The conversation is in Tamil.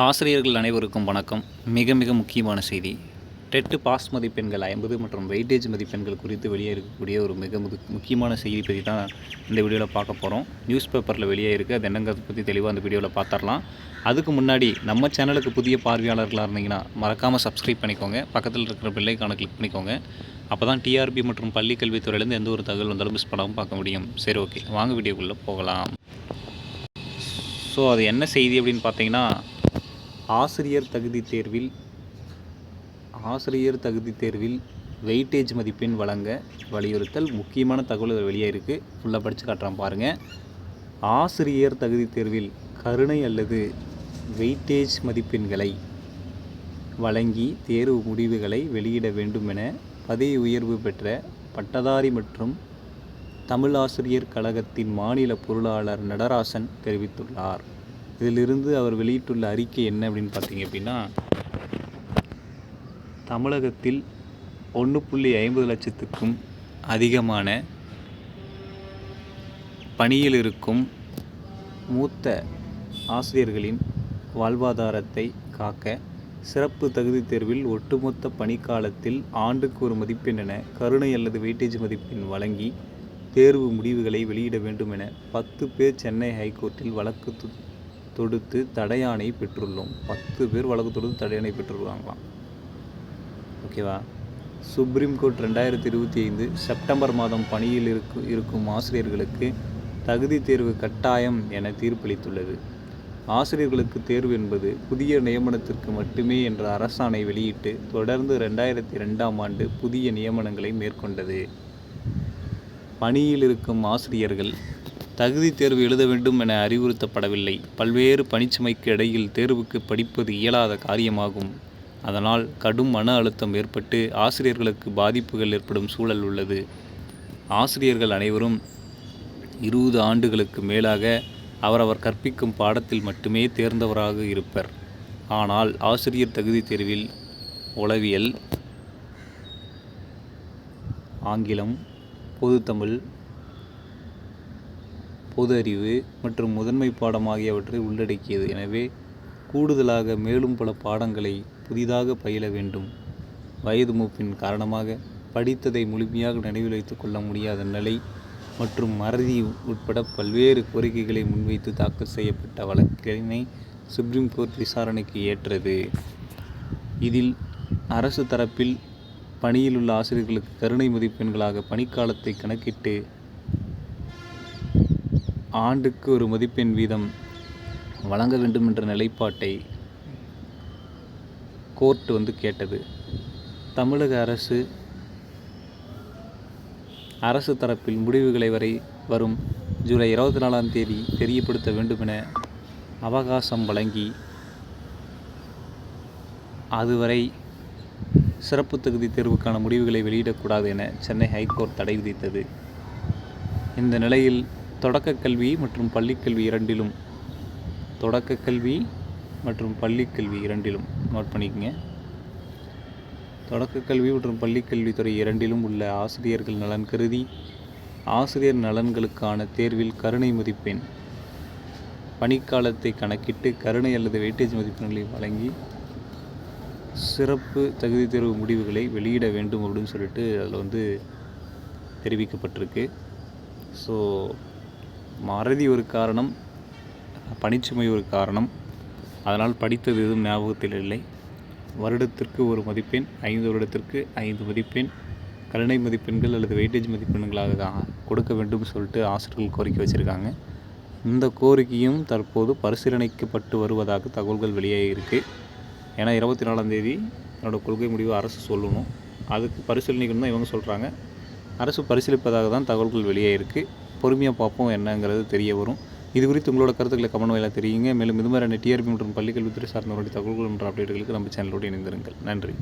ஆசிரியர்கள் அனைவருக்கும் வணக்கம். மிக மிக முக்கியமான செய்தி. டெட் பாஸ் மதிப்பெண்கள் 50 மற்றும் வெயிட்டேஜ் மதிப்பெண்கள் குறித்து வெளியே இருக்கக்கூடிய ஒரு மிக முக்கியமான செய்தி பற்றி தான் இந்த வீடியோவில் பார்க்க போகிறோம். நியூஸ் பேப்பரில் வெளியே இருக்குது. அது என்னங்கிறத பற்றி தெளிவாக அந்த வீடியோவில் பார்த்துடலாம். அதுக்கு முன்னாடி நம்ம சேனலுக்கு புதிய பார்வையாளர்களாக இருந்தீங்கன்னா மறக்காமல் சப்ஸ்கிரைப் பண்ணிக்கோங்க. பக்கத்தில் இருக்கிற பெல் ஐகானை கிளிக் பண்ணிக்கோங்க. அப்போ தான் டிஆர்பி மற்றும் பள்ளி கல்வித்துறையிலேருந்து எந்த ஒரு தகவல் வந்தாலும் மிஸ் பண்ணாமல் பார்க்க முடியும். சரி, ஓகே, வாங்க வீடியோக்குள்ளே போகலாம். ஸோ அது என்ன செய்தி அப்படின்னு பார்த்தீங்கன்னா, ஆசிரியர் தகுதி தேர்வில் வெயிட்டேஜ் மதிப்பெண் வழங்க வலியுறுத்தல். முக்கியமான தகவல் வெளியே இருக்குது. ஃபுல்லாக படித்து காட்டுறேன் பாருங்கள். ஆசிரியர் தகுதி தேர்வில் கருணை அல்லது வெயிட்டேஜ் மதிப்பெண்களை வழங்கி தேர்வு முடிவுகளை வெளியிட வேண்டும் என பதவி உயர்வு பெற்ற பட்டதாரி மற்றும் தமிழ் ஆசிரியர் கழகத்தின் மாநில பொருளாளர் நடராசன் தெரிவித்துள்ளார். இதிலிருந்து அவர் வெளியிட்டுள்ள அறிக்கை என்ன அப்படின்னு பார்த்தீங்க அப்படின்னா, தமிழகத்தில் 1.50 லட்சத்துக்கும் அதிகமான பணியில் இருக்கும் மூத்த ஆசிரியர்களின் வாழ்வாதாரத்தை காக்க சிறப்பு தகுதி தேர்வில் ஒட்டுமொத்த பணிக்காலத்தில் ஆண்டுக்கு ஒரு மதிப்பெண் என கருணை அல்லது வெயிட்டேஜ் மதிப்பெண் வழங்கி தேர்வு முடிவுகளை வெளியிட வேண்டும் என 10 பேர் சென்னை ஹைகோர்ட்டில் வழக்கு தொடுத்து தடையாணை பெற்றுள்ளோம். 10 பேர் வழக்கு தொடுத்து தடையாணை பெற்றுருவாங்களாம். ஓகேவா? சுப்ரீம் கோர்ட் 2025 செப்டம்பர் மாதம் பணியில் இருக்கும் ஆசிரியர்களுக்கு தகுதி தேர்வு கட்டாயம் என தீர்ப்பளித்துள்ளது. ஆசிரியர்களுக்கு தேர்வு என்பது புதிய நியமனத்திற்கு மட்டுமே என்ற அரசாணை வெளியிட்டு தொடர்ந்து 2002ஆம் ஆண்டு புதிய நியமனங்களை மேற்கொண்டது. பணியில் இருக்கும் ஆசிரியர்கள் தகுதி தேர்வு எழுத வேண்டும் என அறிவுறுத்தப்படவில்லை. பல்வேறு பணிச்சுமைக்கு இடையில் தேர்வுக்கு படிப்பது இயலாத காரியமாகும். அதனால் கடும் மன அழுத்தம் ஏற்பட்டு ஆசிரியர்களுக்கு பாதிப்புகள் ஏற்படும் சூழல் உள்ளது. ஆசிரியர்கள் அனைவரும் 20 ஆண்டுகளுக்கு மேலாக அவரவர் கற்பிக்கும் பாடத்தில் மட்டுமே தேர்ந்தவராக இருப்பர். ஆனால் ஆசிரியர் தகுதி தேர்வில் உளவியல், ஆங்கிலம், பொதுத்தமிழ், பொது அறிவு மற்றும் முதன்மை பாடம் ஆகியவற்றை உள்ளடக்கியது. எனவே கூடுதலாக மேலும் பல பாடங்களை புதிதாக பயில வேண்டும். வயது மூப்பின் காரணமாக படித்ததை முழுமையாக நினைவில் வைத்து கொள்ள முடியாத நிலை மற்றும் மறதி உட்பட பல்வேறு கோரிக்கைகளை முன்வைத்து தாக்கல் செய்யப்பட்ட வழக்கினை சுப்ரீம் கோர்ட் விசாரணைக்கு ஏற்றது. இதில் அரசு தரப்பில் பணியில் உள்ள ஆசிரியர்களுக்கு கருணை மதிப்பெண்களாக பணிக்காலத்தை கணக்கிட்டு ஆண்டுக்கு ஒரு மதிப்பெண் வீதம் வழங்க வேண்டும் என்ற நிலைப்பாட்டை கோர்ட் கேட்டது. தமிழக அரசு தரப்பில் முடிவுகளை வரும் ஜூலை 24ஆம் தேதி தெரியப்படுத்த வேண்டும் என அவகாசம் வழங்கி அதுவரை சிறப்பு தகுதி தேர்வுக்கான முடிவுகளை வெளியிடக்கூடாது என சென்னை ஹைகோர்ட் தடை விதித்தது. இந்த நிலையில் தொடக்கக்கல்வி மற்றும் பள்ளிக்கல்வி இரண்டிலும் நோட் பண்ணிக்கங்க. தொடக்கக்கல்வி மற்றும் பள்ளிக்கல்வித்துறை இரண்டிலும் உள்ள ஆசிரியர்கள் நலன் கருதி ஆசிரியர் நலன்களுக்கான தேர்வில் கருணை மதிப்பெண் பணிக்காலத்தை கணக்கிட்டு கருணை அல்லது வெயிட்டேஜ் மதிப்பெண்களை வழங்கி சிறப்பு தகுதி தேர்வு முடிவுகளை வெளியிட வேண்டும் அப்படின்னு சொல்லிட்டு அதில் தெரிவிக்கப்பட்டிருக்கு. ஸோ மறதி ஒரு காரணம், பணிச்சுமை ஒரு காரணம். அதனால் படித்தது எதுவும் ஞாபகத்தில் இல்லை. வருடத்திற்கு ஒரு மதிப்பெண், 5 வருடத்திற்கு 5 மதிப்பெண் கருணை மதிப்பெண்கள் அல்லது வெயிட்டேஜ் மதிப்பெண்களாக கொடுக்க வேண்டும் சொல்லிட்டு ஆசிரியர்கள் கோரிக்கை வச்சுருக்காங்க. இந்த கோரிக்கையும் தற்போது பரிசீலனைக்கப்பட்டு வருவதாக தகவல்கள் வெளியே இருக்குது. ஏன்னா 24ஆம் தேதி என்னோட கொள்கை முடிவு அரசு சொல்லணும். அதுக்கு பரிசீலனைக்கு தான் இவங்க சொல்கிறாங்க. அரசு பரிசீலிப்பதாக தான் தகவல்கள் வெளியே இருக்குது. பொறுமையாக பார்ப்போம் என்னங்கிறது தெரிய வரும். இது குறித்து உங்களோட கருத்துக்களை கமெண்ட் வாயிலாக தெரியுங்க. மேலும் இது மாதிரியான டிஆர்பி மற்றும் பள்ளிக்கல்வித்துறை சார்ந்தவருடைய தகவல்கள் என்ற அப்டேட்டுகளுக்கு நம்ம சேனலோடு இணைந்திருங்கள். நன்றி.